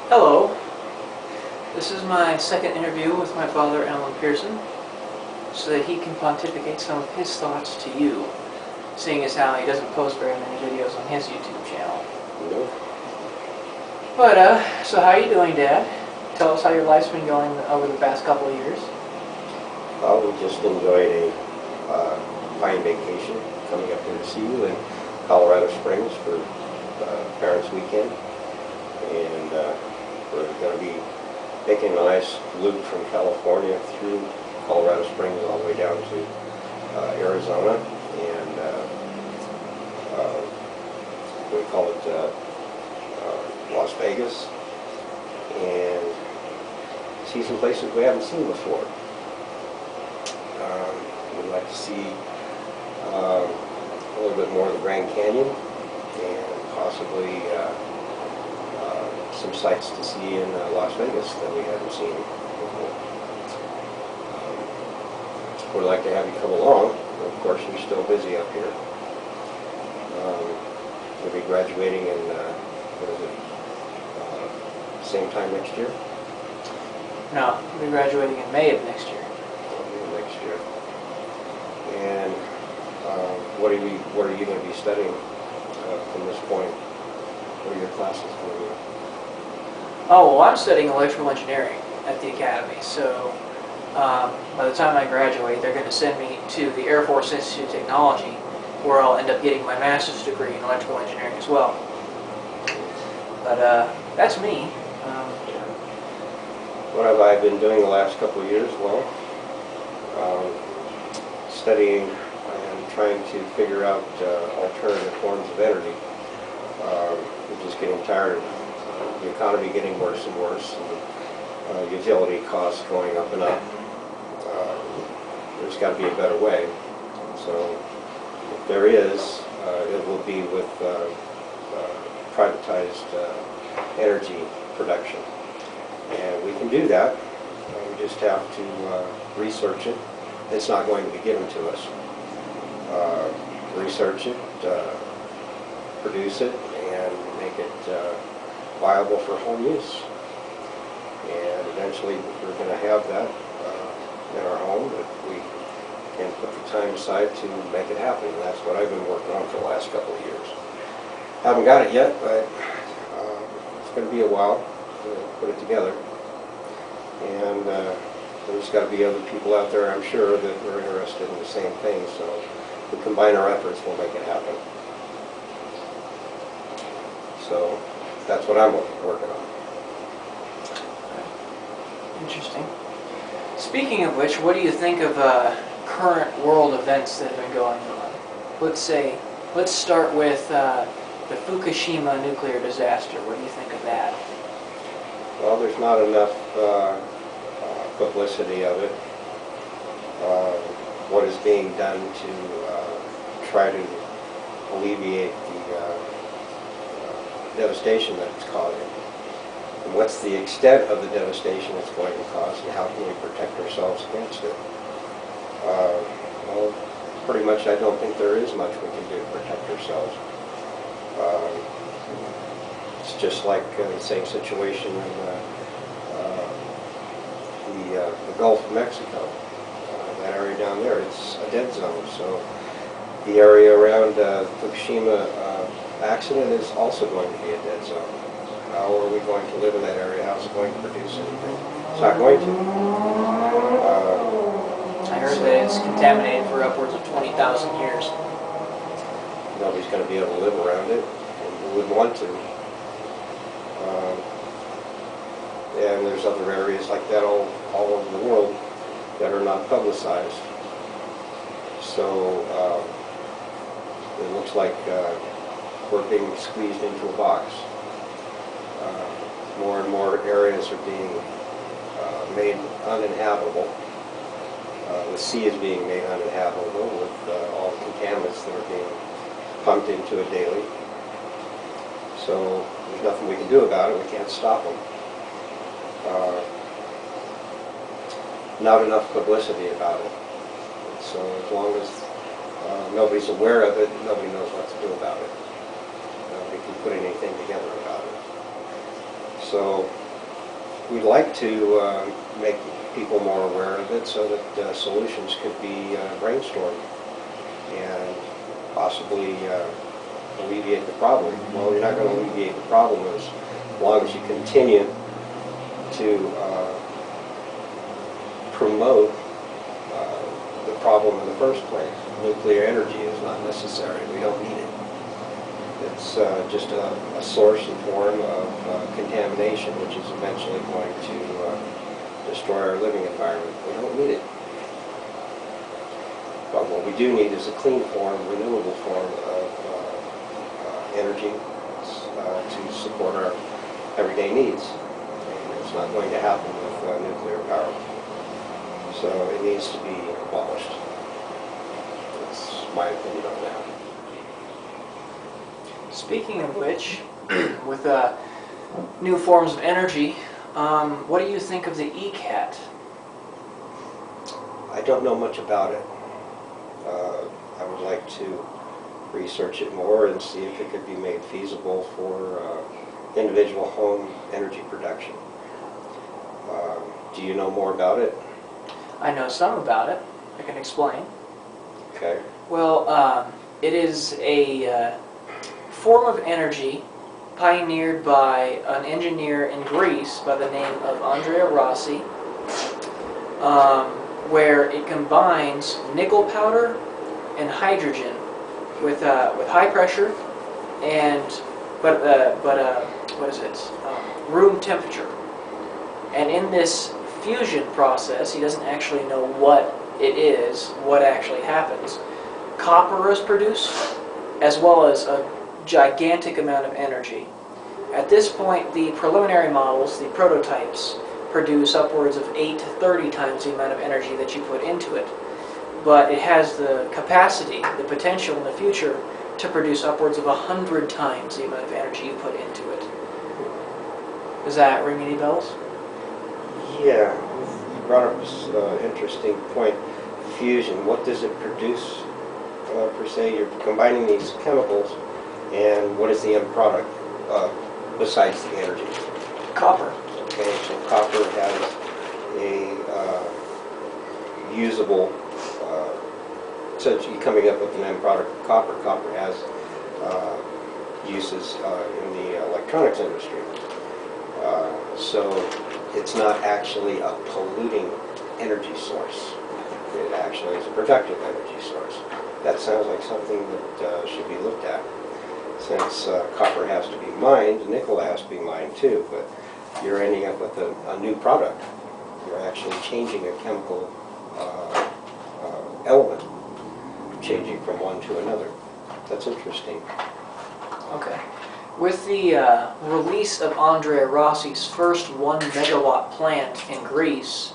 Hello. This is my second interview with my father, Alan Pearson, so that he can pontificate some of his thoughts to you, seeing as how he doesn't post very many videos on his YouTube channel. No. But, so how are you doing, Dad? Tell us how your life's been going over the past couple of years. We just enjoyed a fine vacation coming up here to see you in Colorado Springs for Parents' Weekend. And we're going to be making a nice loop from California through Colorado Springs all the way down to Arizona. And we call it Las Vegas. And see some places we haven't seen before. We'd like to see a little bit more of the Grand Canyon and possibly some sights to see in Las Vegas that we haven't seen before. We'd like to have you come along. Of course, you're still busy up here. You'll be graduating in, what is it, same time next year? No, we'll be graduating in May of next year. Next year. And what are you going to be studying from this point? What are your classes going to be? Oh, well, I'm studying electrical engineering at the academy, so by the time I graduate, they're going to send me to the Air Force Institute of Technology, where I'll end up getting my master's degree in electrical engineering as well. But that's me. What have I been doing the last couple of years? Well, studying and trying to figure out alternative forms of energy. We're just getting tired of the economy getting worse and worse, and utility costs going up and up. There's got to be a better way. So if there is, it will be with privatized energy production. And we can do that. We just have to research it. It's not going to be given to us. Research it, produce it, and make it viable for home use. And eventually we're going to have that in our home, but we can put the time aside to make it happen. And that's what I've been working on for the last couple of years. Haven't got it yet, but it's going to be a while to put it together. And there's got to be other people out there, I'm sure, that are interested in the same thing. So if we combine our efforts, we'll make it happen. So that's what I'm working on. Interesting. Speaking of which, what do you think of current world events that have been going on? Let's start with the Fukushima nuclear disaster. What do you think of that? Well, there's not enough publicity of it. What is being done to try to alleviate the devastation that it's causing? And what's the extent of the devastation it's going to cause, and how can we protect ourselves against it? Well, pretty much I don't think there is much we can do to protect ourselves. It's just like the same situation in the Gulf of Mexico. That area down there, it's a dead zone. So the area around Fukushima accident is also going to be a dead zone. How are we going to live in that area? How's it going to produce anything? It's not going to. I heard that it's contaminated for upwards of 20,000 years. Nobody's going to be able to live around it, and we wouldn't want to. And there's other areas like that all over the world that are not publicized. So it looks like we're being squeezed into a box. More and more areas are being made uninhabitable. The sea is being made uninhabitable with all the contaminants that are being pumped into it daily. So there's nothing we can do about it. We can't stop them. Not enough publicity about it. So as long as nobody's aware of it, nobody knows what to do about it. Nobody can put anything together about it. So we'd like to make people more aware of it so that solutions could be brainstormed and possibly alleviate the problem. Well, you're not going to alleviate the problem as long as you continue to promote the problem in the first place. Nuclear energy is not necessary. We don't need it. It's just a source and form of contamination, which is eventually going to destroy our living environment. We don't need it. But what we do need is a clean form, renewable form of energy to support our everyday needs. And it's not going to happen with nuclear power. So it needs to be abolished. That's my opinion on that. Speaking of which, with new forms of energy, what do you think of the ECAT? I don't know much about it. I would like to research it more and see if it could be made feasible for individual home energy production. Do you know more about it? I know some about it. I can explain. Okay. Well, it is a form of energy pioneered by an engineer in Greece by the name of Andrea Rossi, where it combines nickel powder and hydrogen with high pressure and room temperature. And in this fusion process, he doesn't actually know what it is, what actually happens. Copper is produced, as well as a gigantic amount of energy. At this point, the preliminary models, the prototypes, produce upwards of 8 to 30 times the amount of energy that you put into it. But it has the capacity, the potential in the future to produce upwards of 100 times the amount of energy you put into it. Does that ring any bells? Yeah, you brought up this interesting point. Fusion, what does it produce per se? You're combining these chemicals, and what is the end product besides the energy? Copper. Okay, so copper has a usable, so you're coming up with an end product of copper. Copper has uses in the electronics industry. So it's not actually a polluting energy source. It actually is a productive energy source. That sounds like something that should be looked at. Since copper has to be mined, nickel has to be mined too, but you're ending up with a new product. You're actually changing a chemical element, changing from one to another. That's interesting. Okay. With the release of Andrea Rossi's first 1 megawatt plant in Greece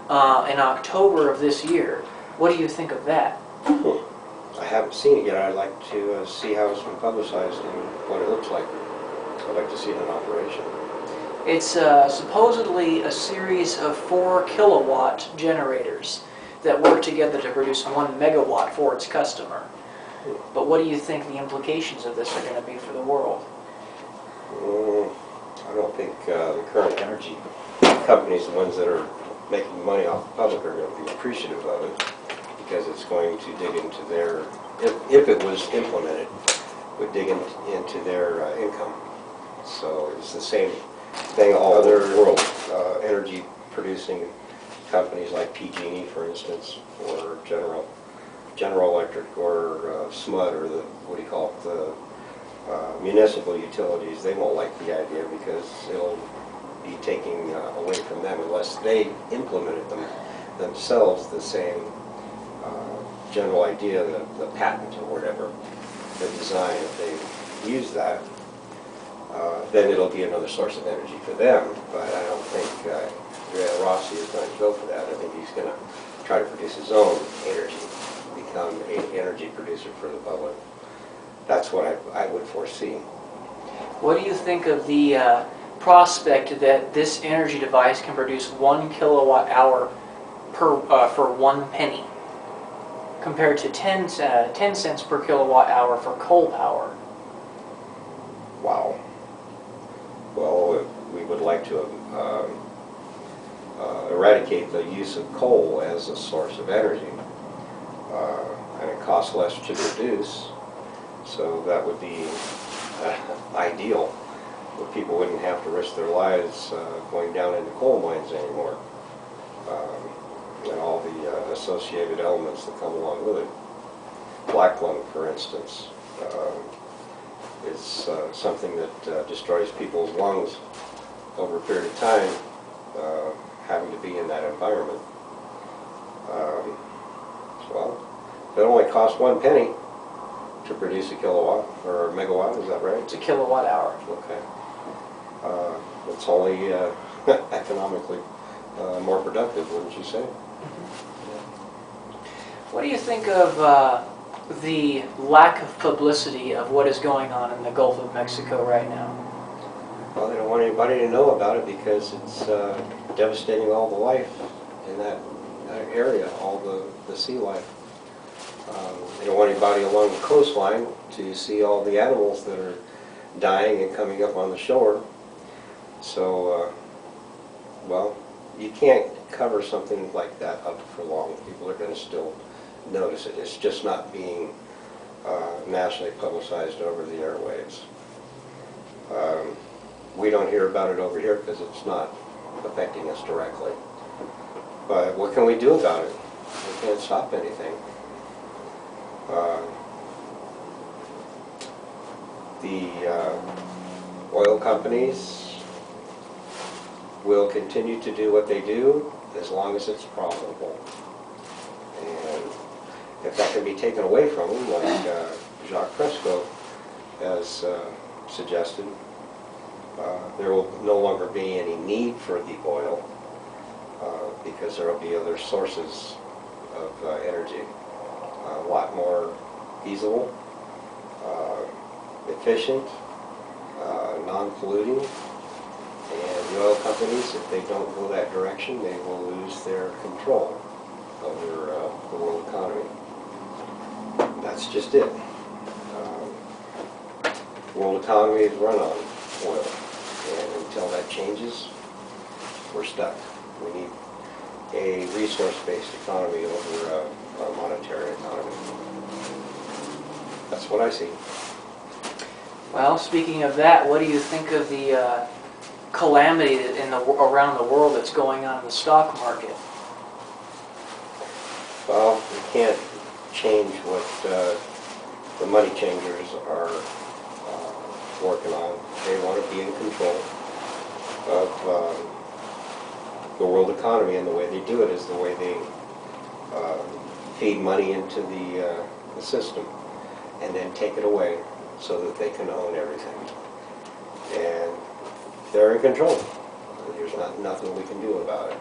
in October of this year, what do you think of that? I haven't seen it yet. I'd like to see how it's been publicized and what it looks like. I'd like to see it in operation. It's supposedly a series of 4 kilowatt generators that work together to produce 1 megawatt for its customer. But what do you think the implications of this are going to be for the world? I don't think the current energy companies, the ones that are making money off the public, are going to be appreciative of it, because it's going to dig into their, if it was implemented, would dig into their income. So it's the same thing all over the world. Energy producing companies like PG&E, for instance, or General Electric, or SMUD, or the, what do you call it, the municipal utilities, they won't like the idea because it'll be taking away from them unless they implemented themselves the same general idea, the patent or whatever, the design. If they use that, then it'll be another source of energy for them. But I don't think Andrea Rossi is going to go for that. I think he's going to try to produce his own energy, become an energy producer for the public. That's what I would foresee. What do you think of the prospect that this energy device can produce 1 kilowatt hour for 1 penny, compared to 10 cents per kilowatt hour for coal power? Wow. Well, we would eradicate the use of coal as a source of energy. And it costs less to produce, so that would be ideal, where people wouldn't have to risk their lives going down into coal mines anymore, and all the associated elements that come along with it. Black lung, for instance, is something that destroys people's lungs over a period of time, having to be in that environment. Well, it only costs 1 penny to produce a kilowatt or a megawatt, is that right? It's a kilowatt hour. Okay. It's only economically more productive, wouldn't you say? What do you think of the lack of publicity of what is going on in the Gulf of Mexico right now? Well, they don't want anybody to know about it because it's devastating all the life in that area, all the sea life. They don't want anybody along the coastline to see all the animals that are dying and coming up on the shore. So, well, you can't cover something like that up for long. People are going to still notice it. It's just not being nationally publicized over the airwaves. We don't hear about it over here because it's not affecting us directly. But what can we do about it? We can't stop anything. The oil companies will continue to do what they do as long as it's profitable. And if that can be taken away from them, like Jacques Fresco has suggested, there will no longer be any need for the oil because there will be other sources of energy, a lot more feasible, efficient, non-polluting. And the oil companies, if they don't go that direction, they will lose their control over the world economy. That's just it. The world economy is run on oil, and until that changes, we're stuck. We need a resource-based economy over a monetary economy. That's what I see. Well, speaking of that, what do you think of the calamity around the world that's going on in the stock market? Well, we can't change what the money changers are working on. They want to be in control of the world economy, and the way they do it is the way they feed money into the system and then take it away so that they can own everything. And they're in control. There's nothing we can do about it.